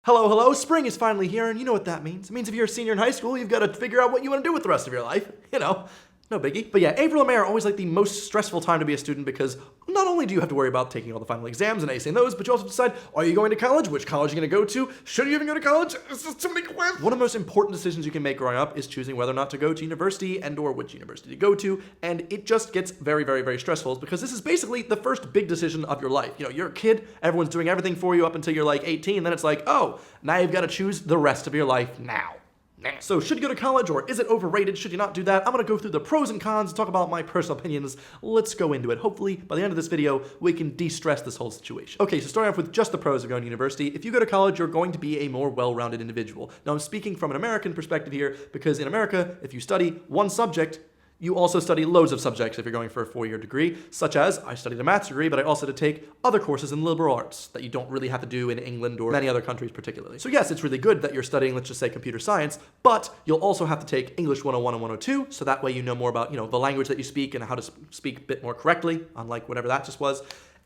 Hello, hello, spring is finally here, and you know what that means. It means if you're a senior in high school, you've got to figure out what you want to do with the rest of your life. You know, no biggie. But yeah, April and May are always like the most stressful time to be a student because not only do you have to worry about taking all the final exams and acing those, but you also decide, are you going to college? Which college are you going to go to? Should you even go to college? It's just too many questions. One of the most important decisions you can make growing up is choosing whether or not to go to university and or which university to go to, and it just gets very, very, very stressful because this is basically the first big decision of your life. You know, you're a kid, everyone's doing everything for you up until you're like 18, then it's like, oh, now you've got to choose the rest of your life now. So should you go to college or is it overrated? Should you not do that? I'm going to go through the pros and cons, talk about my personal opinions. Let's go into it. Hopefully, by the end of this video, we can de-stress this whole situation. Okay, so starting off with just the pros of going to university. If you go to college, you're going to be a more well-rounded individual. Now, I'm speaking from an American perspective here because in America, if you study one subject, you also study loads of subjects if you're going for a 4-year degree, such as I studied a maths degree, but I also had to take other courses in liberal arts that you don't really have to do in England or many other countries particularly. So yes, it's really good that you're studying, let's just say, computer science, but you'll also have to take English 101 and 102, so that way you know more about, the language that you speak and how to speak a bit more correctly, unlike whatever that just was.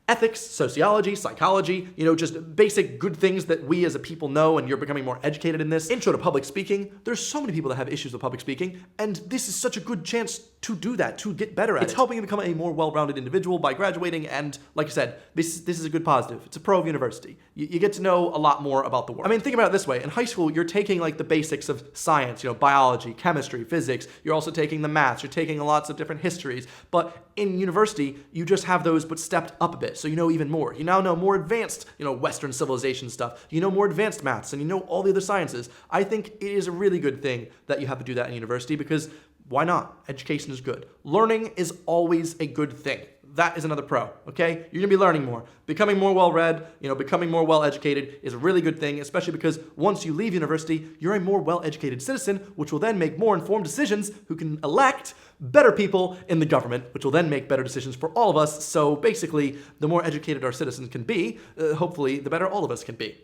Ethics, sociology, psychology, just basic good things that we as a people know, and you're becoming more educated in this. Intro to public speaking. There's so many people that have issues with public speaking, and this is such a good chance to do that, to get better at it. It's helping you become a more well-rounded individual by graduating, and like I said, this is a good positive. It's a pro of university. You get to know a lot more about the world. I mean, think about it this way. In high school, you're taking like the basics of science, biology, chemistry, physics. You're also taking the maths. You're taking lots of different histories. But in university, you just have those, but stepped up a bit. So you know even more. You now know more advanced, Western civilization stuff. You know more advanced maths, and you know all the other sciences. I think it is a really good thing that you have to do that in university because why not? Education is good. Learning is always a good thing. That is another pro, okay? You're gonna be learning more. Becoming more well-read, becoming more well-educated is a really good thing, especially because once you leave university, you're a more well-educated citizen, which will then make more informed decisions who can elect better people in the government, which will then make better decisions for all of us. So basically, the more educated our citizens can be, hopefully, the better all of us can be.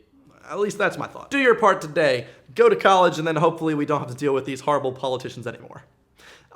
At least that's my thought. Do your part today. Go to college, and then hopefully we don't have to deal with these horrible politicians anymore.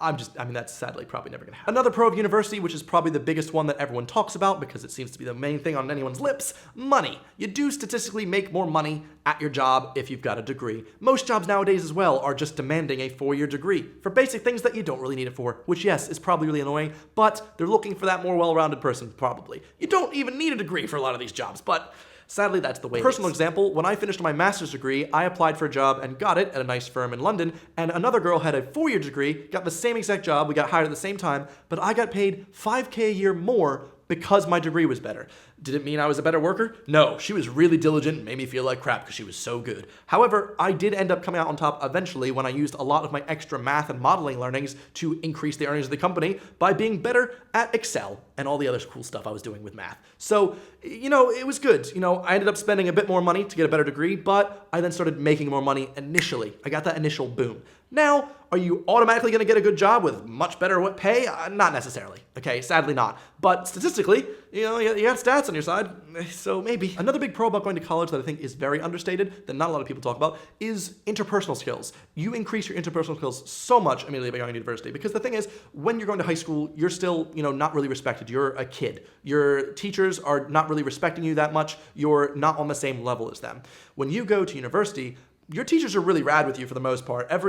That's sadly probably never gonna happen. Another pro of university, which is probably the biggest one that everyone talks about because it seems to be the main thing on anyone's lips, money. You do statistically make more money at your job if you've got a degree. Most jobs nowadays as well are just demanding a 4-year degree for basic things that you don't really need it for, which yes, is probably really annoying, but they're looking for that more well-rounded person, probably. You don't even need a degree for a lot of these jobs, but sadly, that's the way it is. Personal example, when I finished my master's degree, I applied for a job and got it at a nice firm in London, and another girl had a 4-year degree, got the same exact job, we got hired at the same time, but I got paid $5K a year more because my degree was better. Did it mean I was a better worker? No, she was really diligent and made me feel like crap because she was so good. However, I did end up coming out on top eventually when I used a lot of my extra math and modeling learnings to increase the earnings of the company by being better at Excel and all the other cool stuff I was doing with math. So, it was good. I ended up spending a bit more money to get a better degree, but I then started making more money initially. I got that initial boom. Now, are you automatically going to get a good job with much better pay? Not necessarily, okay? Sadly not. But statistically, you got stats on your side, so maybe. Another big pro about going to college that I think is very understated, that not a lot of people talk about, is interpersonal skills. You increase your interpersonal skills so much immediately by going to university, because the thing is, when you're going to high school, you're still, not really respected. You're a kid. Your teachers are not really respecting you that much. You're not on the same level as them. When you go to university, your teachers are really rad with you for the most part. I've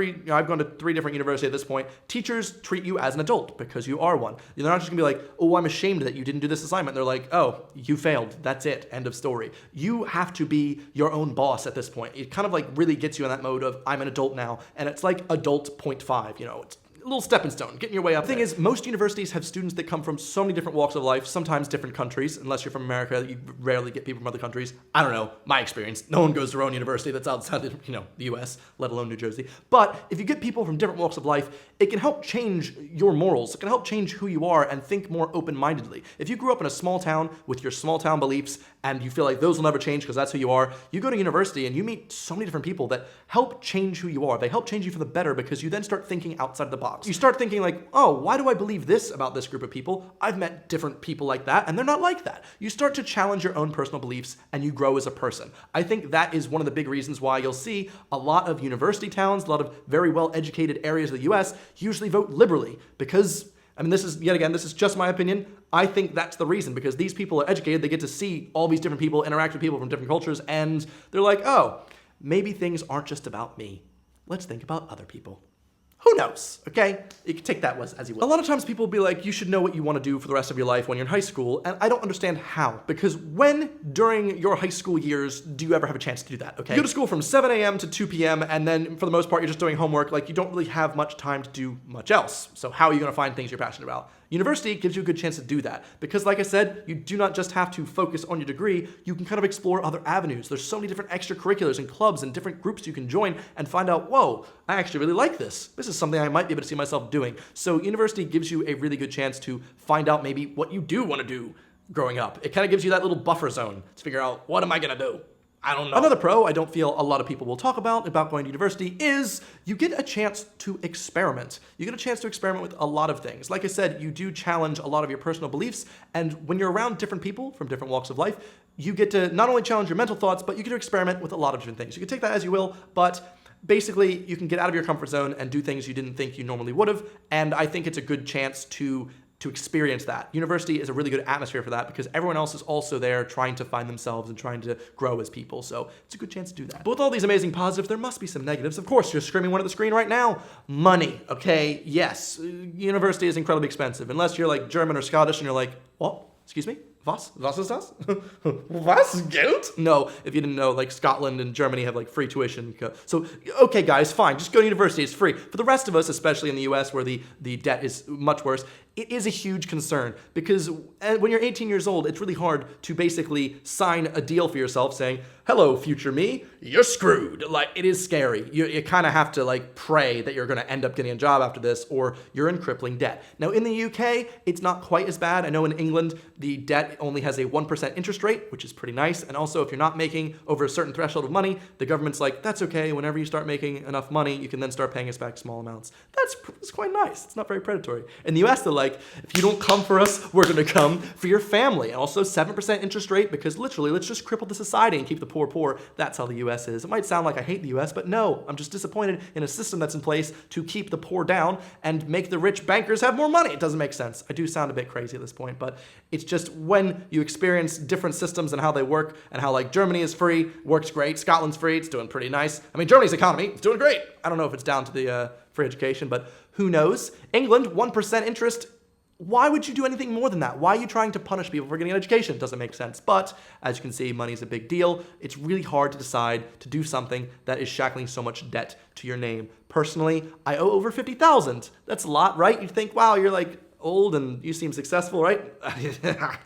gone to 3 different universities at this point. Teachers treat you as an adult because you are one. They're not just gonna be like, oh, I'm ashamed that you didn't do this assignment. They're like, oh, you failed. That's it. End of story. You have to be your own boss at this point. It kind of like really gets you in that mode of I'm an adult now. And it's like adult 0.5, it's a little stepping stone, getting your way up. The thing is, most universities have students that come from so many different walks of life, sometimes different countries. Unless you're from America, you rarely get people from other countries. I don't know, my experience. No one goes to their own university that's outside of, the US, let alone New Jersey. But if you get people from different walks of life, it can help change your morals. It can help change who you are and think more open-mindedly. If you grew up in a small town with your small town beliefs and you feel like those will never change because that's who you are, you go to university and you meet so many different people that help change who you are. They help change you for the better because you then start thinking outside the box. You start thinking like, oh, why do I believe this about this group of people? I've met different people like that and they're not like that. You start to challenge your own personal beliefs and you grow as a person. I think that is one of the big reasons why you'll see a lot of university towns, a lot of very well-educated areas of the US usually vote liberally because this is just my opinion. I think that's the reason, because these people are educated, they get to see all these different people, interact with people from different cultures, and they're like, oh, maybe things aren't just about me. Let's think about other people. Who knows, okay? You can take that as you will. A lot of times people will be like, you should know what you want to do for the rest of your life when you're in high school, and I don't understand how. Because when, during your high school years, do you ever have a chance to do that, okay? You go to school from 7 a.m. to 2 p.m., and then for the most part, you're just doing homework. Like, you don't really have much time to do much else. So how are you gonna find things you're passionate about? University gives you a good chance to do that. Because like I said, you do not just have to focus on your degree, you can kind of explore other avenues. There's so many different extracurriculars and clubs and different groups you can join and find out, whoa, I actually really like this. This is something I might be able to see myself doing. So university gives you a really good chance to find out maybe what you do want to do growing up. It kind of gives you that little buffer zone to figure out, what am I gonna do? I don't know. Another pro I don't feel a lot of people will talk about going to university is you get a chance to experiment. You get a chance to experiment with a lot of things. Like I said, you do challenge a lot of your personal beliefs, and when you're around different people from different walks of life, you get to not only challenge your mental thoughts, but you get to experiment with a lot of different things. You can take that as you will, but basically you can get out of your comfort zone and do things you didn't think you normally would have, and I think it's a good chance to experience that. University is a really good atmosphere for that because everyone else is also there trying to find themselves and trying to grow as people. So it's a good chance to do that. But with all these amazing positives, there must be some negatives. Of course, you're screaming one at the screen right now. Money, okay? Yes, university is incredibly expensive. Unless you're like German or Scottish and you're like, what? Excuse me? Was? Was ist das? Was? Geld? No, if you didn't know, like Scotland and Germany have like free tuition. So, okay guys, fine, just go to university, it's free. For the rest of us, especially in the US where the debt is much worse, it is a huge concern because when you're 18 years old, it's really hard to basically sign a deal for yourself saying, hello, future me, you're screwed. Like, it is scary. You kind of have to like pray that you're gonna end up getting a job after this or you're in crippling debt. Now in the UK, it's not quite as bad. I know in England, the debt only has a 1% interest rate, which is pretty nice. And also if you're not making over a certain threshold of money, the government's like, that's okay. Whenever you start making enough money, you can then start paying us back small amounts. That's quite nice. It's not very predatory. In the US, they're like, if you don't come for us, we're gonna come for your family. And also 7% interest rate because literally, let's just cripple the society and keep the poor poor. That's how the US is. It might sound like I hate the US, but no, I'm just disappointed in a system that's in place to keep the poor down and make the rich bankers have more money. It doesn't make sense. I do sound a bit crazy at this point, but it's just when you experience different systems and how they work and how like Germany is free, works great, Scotland's free, it's doing pretty nice. I mean, Germany's economy, it's doing great. I don't know if it's down to the free education, but who knows? England, 1% interest. Why would you do anything more than that? Why are you trying to punish people for getting an education? It doesn't make sense. But as you can see, money is a big deal. It's really hard to decide to do something that is shackling so much debt to your name. Personally, I owe over $50,000. That's a lot, right? You think, wow, you're like old and you seem successful, right?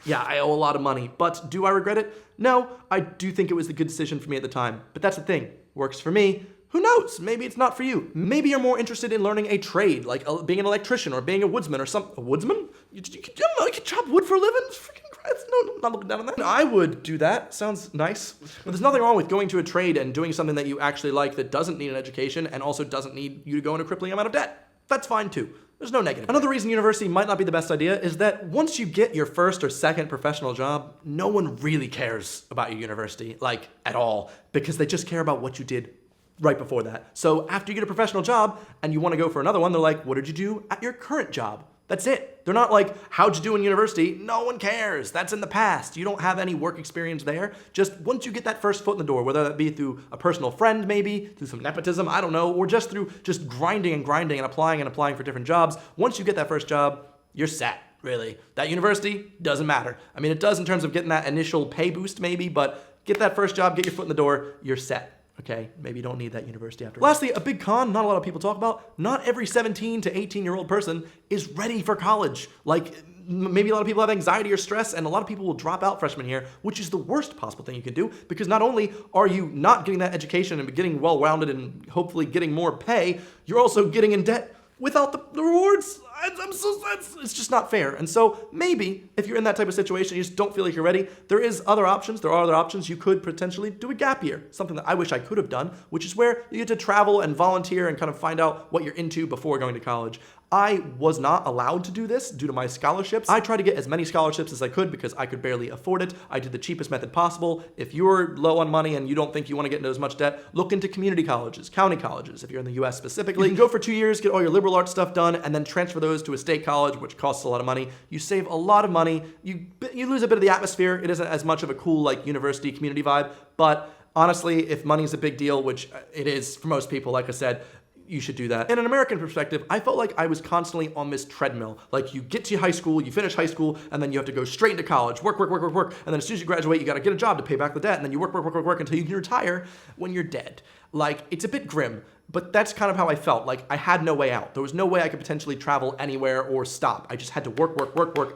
Yeah, I owe a lot of money. But do I regret it? No, I do think it was a good decision for me at the time. But that's the thing. Works for me. Who knows? Maybe it's not for you. Maybe you're more interested in learning a trade, like being an electrician or being a woodsman or something. A woodsman? You can chop wood for a living? Freaking Christ. No, I'm not looking down on that. I would do that. Sounds nice. But there's nothing wrong with going to a trade and doing something that you actually like that doesn't need an education and also doesn't need you to go into a crippling amount of debt. That's fine too. There's no negative. Another reason university might not be the best idea is that once you get your first or second professional job, no one really cares about your university, like at all, because they just care about what you did right before that. So after you get a professional job and you want to go for another one, they're like, what did you do at your current job? That's it. They're not like, how'd you do in university? No one cares. That's in the past. You don't have any work experience there. Just once you get that first foot in the door, whether that be through a personal friend maybe, through some nepotism, I don't know, or just through just grinding and applying for different jobs, once you get that first job, you're set, really. That university doesn't matter. I mean, it does in terms of getting that initial pay boost maybe, but get that first job, get your foot in the door, you're set. Okay, maybe you don't need that university after. Lastly, a big con not a lot of people talk about, not every 17 to 18-year-old person is ready for college. Like, maybe a lot of people have anxiety or stress, and a lot of people will drop out freshman year, which is the worst possible thing you can do, because not only are you not getting that education and getting well-rounded and hopefully getting more pay, you're also getting in debt without the rewards. It's just not fair. And so maybe if you're in that type of situation, you just don't feel like you're ready, there are other options. You could potentially do a gap year, something that I wish I could have done, which is where you get to travel and volunteer and kind of find out what you're into before going to college. I was not allowed to do this due to my scholarships. I tried to get as many scholarships as I could because I could barely afford it. I did the cheapest method possible. If you're low on money and you don't think you want to get into as much debt, look into community colleges, county colleges, if you're in the US specifically. You can go for 2 years, get all your liberal arts stuff done, and then transfer those to a state college, which costs a lot of money. You save a lot of money. You lose a bit of the atmosphere. It isn't as much of a cool like university community vibe, but Honestly, if money is a big deal, which it is for most people, like I said, you should do that. In an American perspective, I felt like I was constantly on this treadmill. Like you get to high school, you finish high school, and then you have to go straight into college, work, and then as soon as you graduate, you gotta get a job to pay back the debt, and then you work until you can retire when you're dead. Like, it's a bit grim, but that's kind of how I felt. Like, I had no way out. There was no way I could potentially travel anywhere or stop. I just had to work,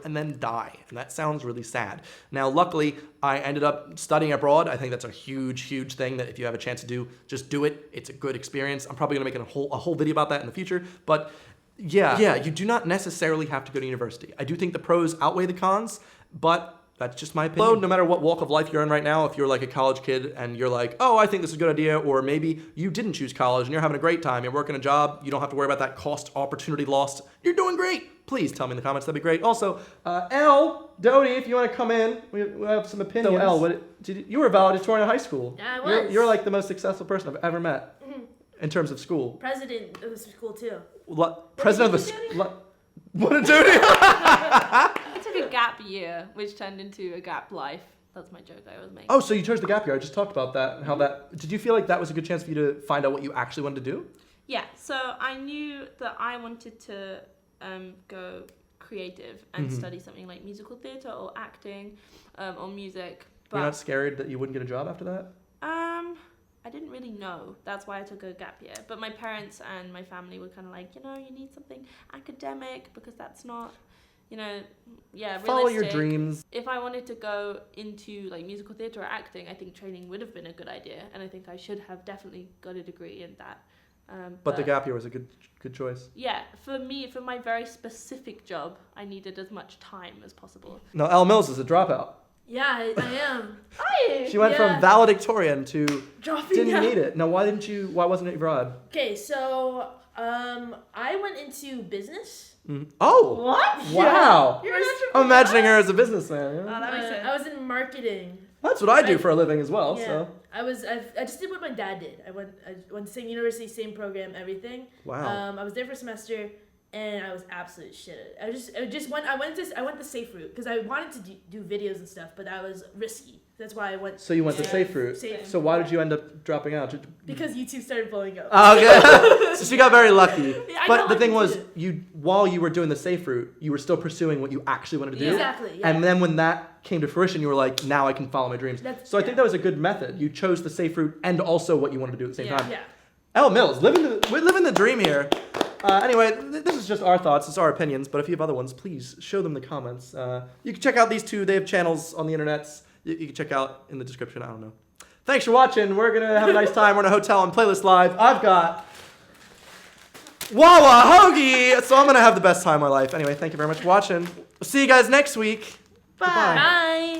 and then die. And that sounds really sad. Now, luckily, I ended up studying abroad. I think that's a huge thing that if you have a chance to do, just do it. It's a good experience. I'm probably gonna make a whole video about that in the future, but yeah, you do not necessarily have to go to university. I do think the pros outweigh the cons, but that's just my opinion. No matter what walk of life you're in right now, if you're like a college kid and you're like, oh, I think this is a good idea, or maybe you didn't choose college and you're having a great time, you're working a job, you don't have to worry about that cost opportunity lost, you're doing great. Please tell me in the comments, that'd be great. Also, Dodie, if you want to come in, we have some opinions. So you were valedictorian in high school. Yeah, I was. You're like the most successful person I've ever met in terms of school. President of the school too. President of the school. What did Dodie? I took a gap year, which turned into a gap life. That's my joke I always make. Oh, so you chose the gap year. I just talked about that and how that. Did you feel like that was a good chance for you to find out what you actually wanted to do? Yeah, so I knew that I wanted to go creative and study something like musical theatre or acting or music. But You're not scared that you wouldn't get a job after that? I didn't really know. That's why I took a gap year. But my parents and my family were kind of like, you need something academic because that's not, realistic. Follow your dreams. If I wanted to go into like musical theatre or acting, I think training would have been a good idea. And I think I should have definitely got a degree in that. But the gap year was a good choice. Yeah, for me, for my very specific job, I needed as much time as possible. No, Elle Mills is a dropout. Yeah, I am. She went from valedictorian to Dropping didn't out. need it. Now, why wasn't it broad? Okay, so I went into business. Oh! What? Wow! You're an I'm imagining her as a businessman. Oh, that makes sense. I was in marketing. That's what I do for a living as well. Yeah. So I just did what my dad did. I went to the same university, same program, everything. wow. I was there for a semester, and I was absolute shit. I went the safe route because I wanted to do videos and stuff, but that was risky. That's why I went. So you went the safe route. So why did you end up dropping out? Because YouTube started blowing up. Oh, okay. So she got very lucky. Yeah, I but got the thing lucky was, too. while you were doing the safe route, you were still pursuing what you actually wanted to do. Exactly. Yeah. And then when that came to fruition, you were like, now I can follow my dreams. I think that was a good method. You chose the safe route and also what you wanted to do at the same time. Yeah. Elle Mills, we're living the dream here. Anyway, this is just our thoughts. It's our opinions. But if you have other ones, please show them in the comments. You can check out these two. They have channels on the internet. You can check out in the description. I don't know. Thanks for watching. We're going to have a nice time. We're in a hotel on Playlist Live. I've got Wawa Hoagie. So I'm going to have the best time of my life. Anyway, thank you very much for watching. We'll see you guys next week. Bye. Goodbye. Bye.